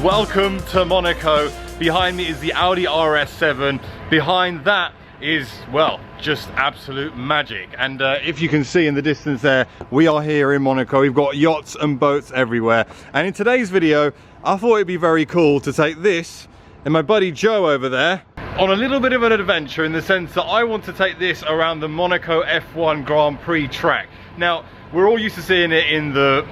welcome to Monaco. Behind me is the Audi RS7. Behind that is, well, just absolute magic. And if you can see in the distance there, we are here in Monaco. We've got yachts and boats everywhere. And in today's video, I thought it'd be very cool to take this and my buddy Joe over there on a little bit of an adventure, in the sense that I want to take this around the Monaco F1 Grand Prix track. Now, we're all used to seeing it in the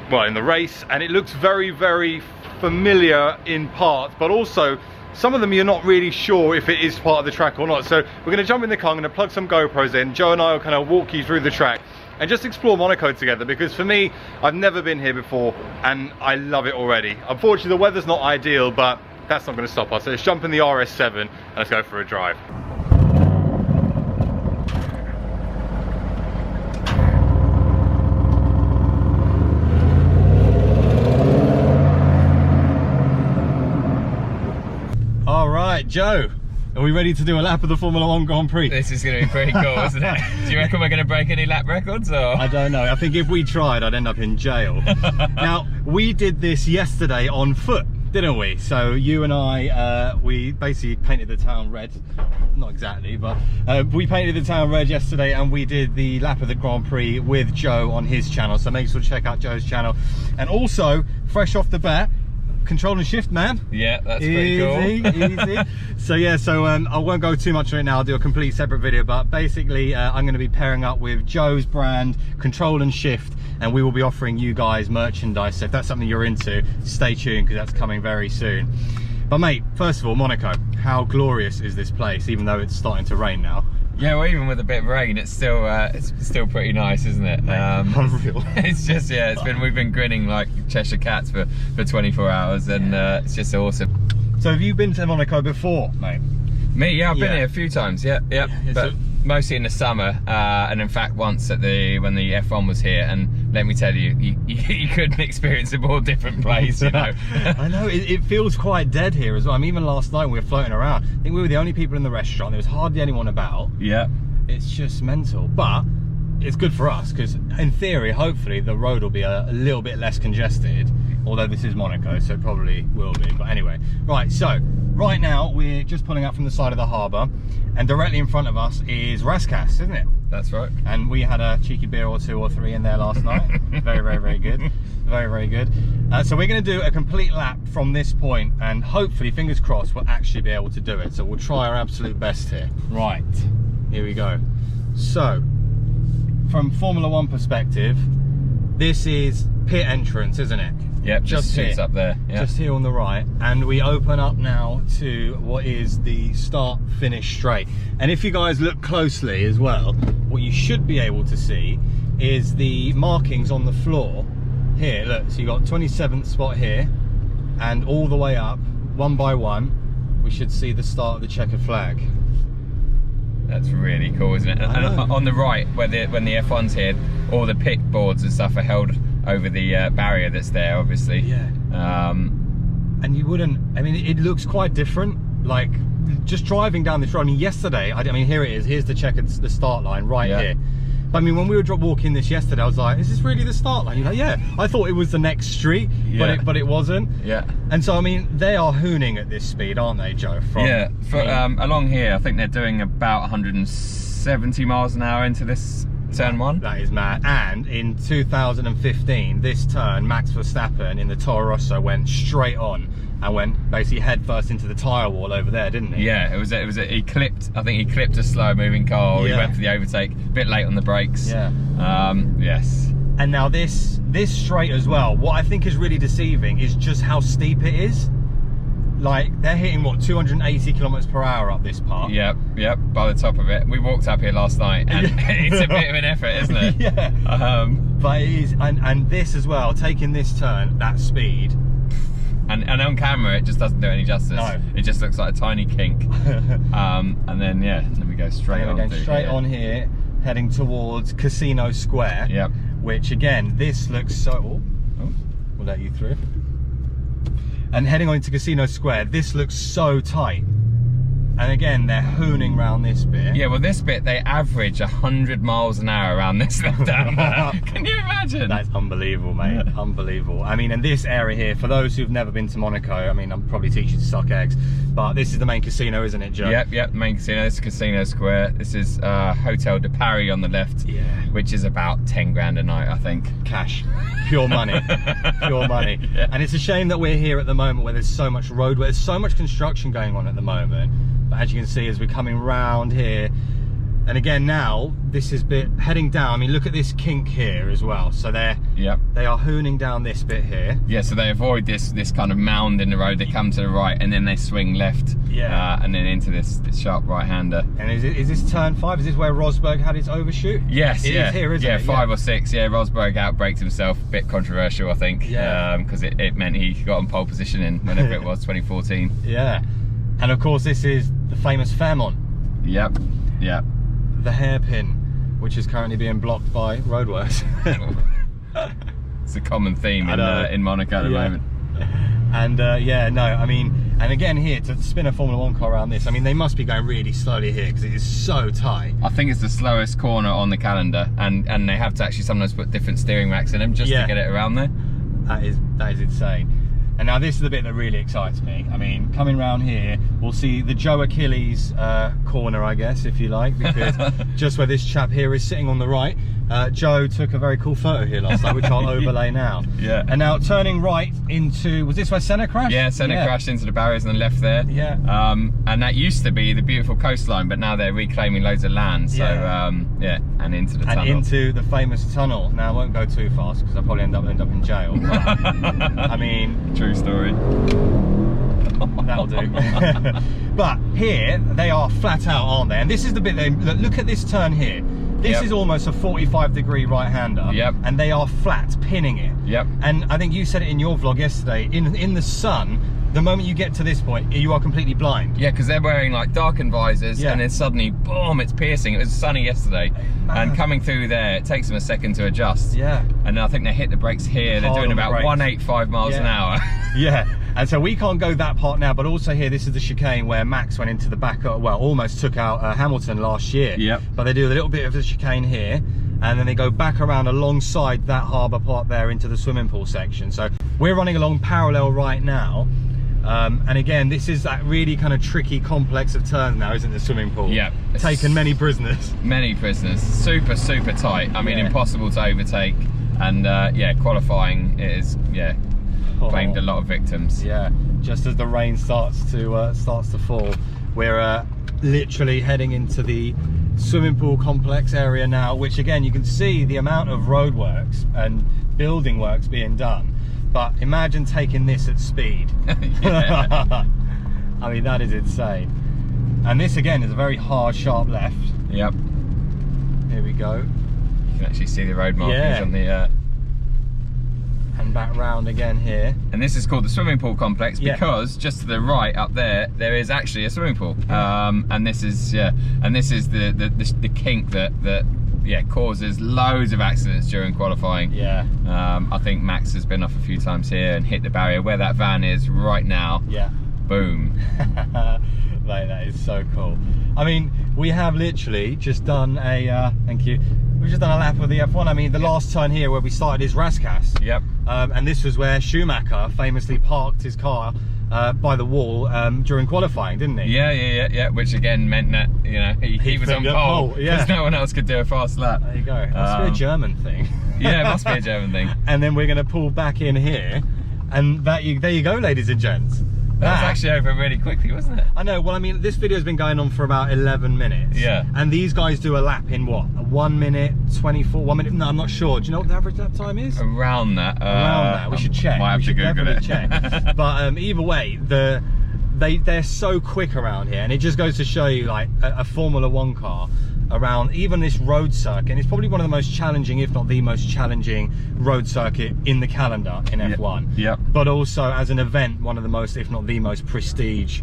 race, and it looks very, very familiar in parts, but also some of them you're not really sure if it is part of the track or not. So we're going to jump in the car, I'm going to plug some GoPros in. Joe and I will kind of walk you through the track and just explore Monaco together, because for me, I've never been here before and I love it already. Unfortunately, the weather's not ideal, but that's not going to stop us. So let's jump in the RS7 and let's go for a drive. All right, Joe, are we ready to do a lap of the Formula 1 Grand Prix? This is going to be pretty cool, isn't it? Do you reckon we're going to break any lap records, or? I don't know. I think if we tried, I'd end up in jail. Now, we did this yesterday on foot, didn't we? So you and I, we basically painted the town red. Not exactly, but we painted the town red yesterday, and we did the lap of the Grand Prix with Joe on his channel. So make sure to check out Joe's channel. And also, fresh off the bat, control and shift, man. Yeah, that's pretty cool. Easy. So yeah, I won't go too much on it now. I'll do a complete separate video, but basically I'm going to be pairing up with Joe's brand control and shift, and we will be offering you guys merchandise. So if that's something you're into, stay tuned, because that's coming very soon. But mate, first of all, Monaco, how glorious is this place, even though it's starting to rain now? Yeah, well, even with a bit of rain, it's still pretty nice, isn't it? Unreal. It's just, yeah, we've been grinning like Cheshire cats for 24 hours, and it's just awesome. So have you been to Monaco before, mate? Me, yeah, I've been here a few times, yeah. But so mostly in the summer, and in fact once when the F1 was here, and let me tell you, you couldn't experience a more different place, you know. I know, it feels quite dead here as well. I mean, even last night when we were floating around, I think we were the only people in the restaurant. There was hardly anyone about. Yeah. It's just mental, but it's good for us, because in theory, hopefully, the road will be a little bit less congested, although this is Monaco, so it probably will be. But anyway, right, so right now we're just pulling up from the side of the harbour, and directly in front of us is Raskas, isn't it? That's right. And we had a cheeky beer or two or three in there last night. Very, very, very good. Very, very good. So we're going to do a complete lap from this point, and hopefully, fingers crossed, we'll actually be able to do it. So we'll try our absolute best here. Right, here we go. So, from Formula 1 perspective, this is pit entrance, isn't it? Yep, just here, up there. Yep. Just here on the right, and we open up now to what is the start-finish straight. And if you guys look closely as well, what you should be able to see is the markings on the floor here. Look, so you got 27th spot here, and all the way up, one by one, we should see the start of the checkered flag. That's really cool, isn't it? And on the right, when the F1's here, all the pit boards and stuff are held over the barrier that's there, obviously. Yeah. And you wouldn't, I mean, it looks quite different. Like, just driving down this road, I mean, yesterday, I mean, here it is, here's the start line right here. But I mean, when we were walking this yesterday, I was like, is this really the start line? You're like, yeah. I thought it was the next street, but it wasn't. Yeah. And so, I mean, they are hooning at this speed, aren't they, Joe? Along here, I think they're doing about 170 miles an hour into this turn one. That is mad. And in 2015, this turn, Max Verstappen in the Toro Rosso went straight on and went basically head first into the tyre wall over there, didn't he? Yeah, he clipped a slow moving car. He went for the overtake, a bit late on the brakes. Yeah. Yes. And now this straight as well, what I think is really deceiving is just how steep it is. Like, they're hitting, what, 280 kilometers per hour up this part? Yep, by the top of it. We walked up here last night, and it's a bit of an effort, isn't it? Yeah. But it is, and this as well, taking this turn, that speed. And on camera, it just doesn't do any justice. No. It just looks like a tiny kink. And then, then we go straight on here, heading towards Casino Square. Yep. Which, again, this looks so... We'll let you through. And heading on into Casino Square, this looks so tight. And again, they're hooning around this bit. Yeah, well, this bit, they average 100 miles an hour around this left down there. Can you imagine? That's unbelievable, mate. Unbelievable. I mean, and this area here, for those who've never been to Monaco, I mean, I'll probably teach you to suck eggs, but this is the main casino, isn't it, Joe? Yep, the main casino. This is Casino Square. This is Hotel de Paris on the left, which is about 10 grand a night, I think. Cash. Pure money. Pure money. Yeah. And it's a shame that we're here at the moment where there's so much road, where there's so much construction going on at the moment. But as you can see, as we're coming round here, and again now, this is bit heading down. I mean, look at this kink here as well. So they are hooning down this bit here. Yeah, so they avoid this kind of mound in the road. They come to the right and then they swing left. Yeah. And then into this sharp right-hander. And is this turn 5? Is this where Rosberg had his overshoot? Yes, it is here, isn't it? 5 or 6. Yeah, Rosberg outbraked himself. A bit controversial, I think. Yeah. Because it meant he got on pole position in whenever it was, 2014. Yeah. And of course, this is the famous Fairmont. Yep. The hairpin, which is currently being blocked by roadworks. It's a common theme in Monaco at the moment. And I mean, and again here, to spin a Formula 1 car around this, I mean, they must be going really slowly here because it is so tight. I think it's the slowest corner on the calendar, and they have to actually sometimes put different steering racks in them just to get it around there. That is insane. And now this is the bit that really excites me. I mean, coming round here, we'll see the Joe Achilles corner, I guess, if you like, because just where this chap here is sitting on the right, Joe took a very cool photo here last night, which I'll overlay now. Yeah. And now turning right into, was this where Senna crashed? Yeah, Senna crashed into the barriers on the left there. Yeah. And that used to be the beautiful coastline, but now they're reclaiming loads of land. So, and into the tunnel. And into the famous tunnel. Now, I won't go too fast because I'll probably end up in jail. But, I mean... True story. That'll do. But here, they are flat out, aren't they? And this is the bit, look at this turn here. This is almost a 45-degree right-hander, and they are flat, pinning it. Yep. And I think you said it in your vlog yesterday, in the sun, the moment you get to this point, you are completely blind. Yeah, because they're wearing like darkened visors, and then suddenly, boom, it's piercing. It was sunny yesterday, and coming through there, it takes them a second to adjust. Yeah. And I think they hit the brakes here. They're doing about 185 miles an hour. Yeah. And so we can't go that part now, but also here, this is the chicane where Max went into the back, well, almost took out Hamilton last year. Yep. But they do a little bit of the chicane here, and then they go back around alongside that harbour part there into the swimming pool section. So we're running along parallel right now. And again, this is that really kind of tricky complex of turns now, isn't it, the swimming pool? Yeah. Taken many prisoners. Many prisoners. Super, super tight. I mean, impossible to overtake. And qualifying is, claimed a lot of victims. Yeah, just as the rain starts to fall, we're literally heading into the swimming pool complex area now, which again, you can see the amount of roadworks and building works being done. But imagine taking this at speed. I mean, that is insane. And this again is a very hard, sharp left. Yep. Here we go. You can actually see the road markings on the... And back round again here. And this is called the swimming pool complex because just to the right up there, there is actually a swimming pool. And this is the kink that causes loads of accidents during qualifying. Yeah. I think Max has been off a few times here and hit the barrier where that van is right now. Yeah. Boom. Mate, that is so cool. I mean, we have literally just done a thank you. We've just done a lap of the F1. I mean, the last turn here where we started is Raskas. Yep. And this was where Schumacher famously parked his car by the wall during qualifying, didn't he? Yeah. Which again meant that he was on pole because no one else could do a fast lap. There you go. Must be a German thing. Yeah, it must be a German thing. And then we're going to pull back in here, and there you go, ladies and gents. That was actually over really quickly, wasn't it? I know. Well, I mean, this video has been going on for about 11 minutes. Yeah. And these guys do a lap in what? 1 minute 24? 1 minute? No, I'm not sure. Do you know what the average lap time is? Around that. Around that. We should check. Might have to Google it. Check. But either way, they're so quick around here, and it just goes to show you, like, a Formula 1 car around even this road circuit, and it's probably one of the most challenging, if not the most challenging road circuit in the calendar in F1. Yep. But also as an event, one of the most, if not the most prestige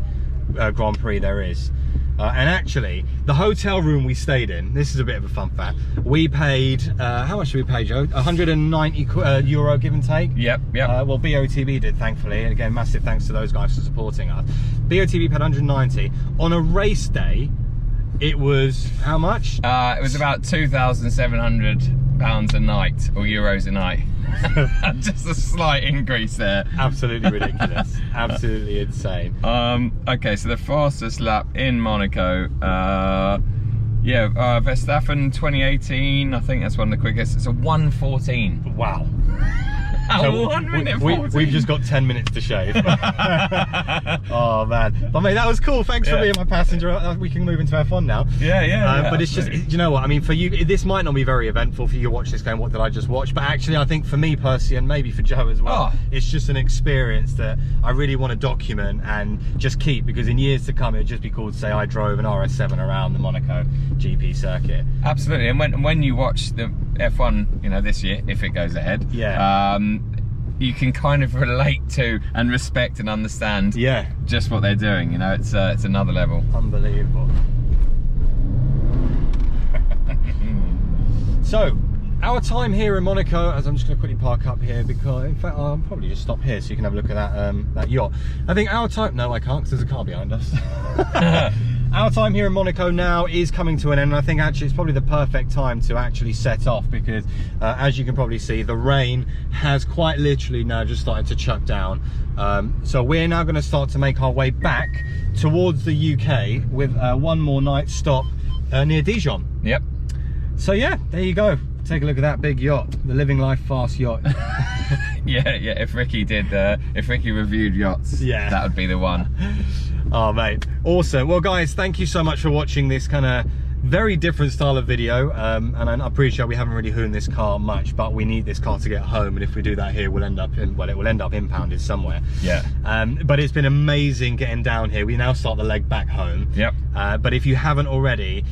Grand Prix there is. And actually, the hotel room we stayed in, this is a bit of a fun fact, we paid, how much did we pay, Joe? 190 euro give and take? Yep. Well, BOTB did, thankfully. And again, massive thanks to those guys for supporting us. BOTB paid 190. On a race day, it was how much? It was about £2,700 a night, or euros a night. Just a slight increase there. Absolutely ridiculous. Absolutely insane. Okay, so the fastest lap in Monaco, Verstappen 2018, I think that's one of the quickest. It's a 1:14. Wow. So 1 minute 14. We've just got 10 minutes to shave. Oh man, but mate, that was cool. Thanks for being my passenger. We can move into F1 now. Yeah, but it's just, you know what I mean, for you this might not be very eventful for you to watch this game, what did I just watch, but actually I think for me personally, and maybe for Joe as well, it's just an experience that I really want to document and just keep, because in years to come it'd just be cool to say I drove an RS7 around the Monaco GP circuit. Absolutely. And when you watch the F1, you know, this year, if it goes ahead, you can kind of relate to and respect and understand just what they're doing. You know, it's another level. Unbelievable. So our time here in Monaco, as I'm just going to quickly park up here, because in fact I'll probably just stop here so you can have a look at that yacht. I think our time, no I can't, because there's a car behind us. Our time here in Monaco now is coming to an end, and I think actually it's probably the perfect time to actually set off, because as you can probably see, the rain has quite literally now just started to chuck down. So we're now going to start to make our way back towards the UK with one more night stop near Dijon. Yep. So yeah, there you go. Take a look at that big yacht, the Living Life Fast yacht. yeah, if Ricky reviewed yachts, that would be the one. Oh mate, awesome. Well guys, thank you so much for watching this kind of very different style of video, and I appreciate we haven't really hooned this car much, but we need this car to get home, and if we do that here, we'll end up in, well, it will end up impounded somewhere. But it's been amazing getting down here. We now start the leg back home. But if you haven't already,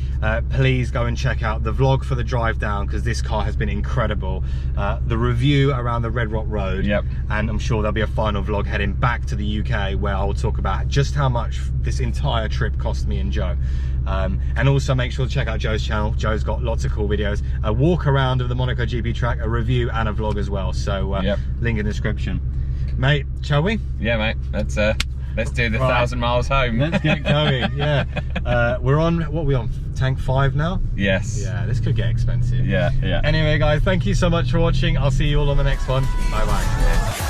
please go and check out the vlog for the drive down, because this car has been incredible. The review around the Red Rock Road, and I'm sure there'll be a final vlog heading back to the UK where I will talk about just how much this entire trip cost me and Joe. And also make sure to check out Joe's channel. Joe's got lots of cool videos, a walk around of the Monaco GP track, a review and a vlog as well. So link in the description. Mate, shall we? Yeah mate, let's do the 1,000 miles home. Let's get going. We're on, what are we on, tank 5 now? Yes. Yeah, this could get expensive. Yeah. Anyway guys, thank you so much for watching. I'll see you all on the next one. Bye bye.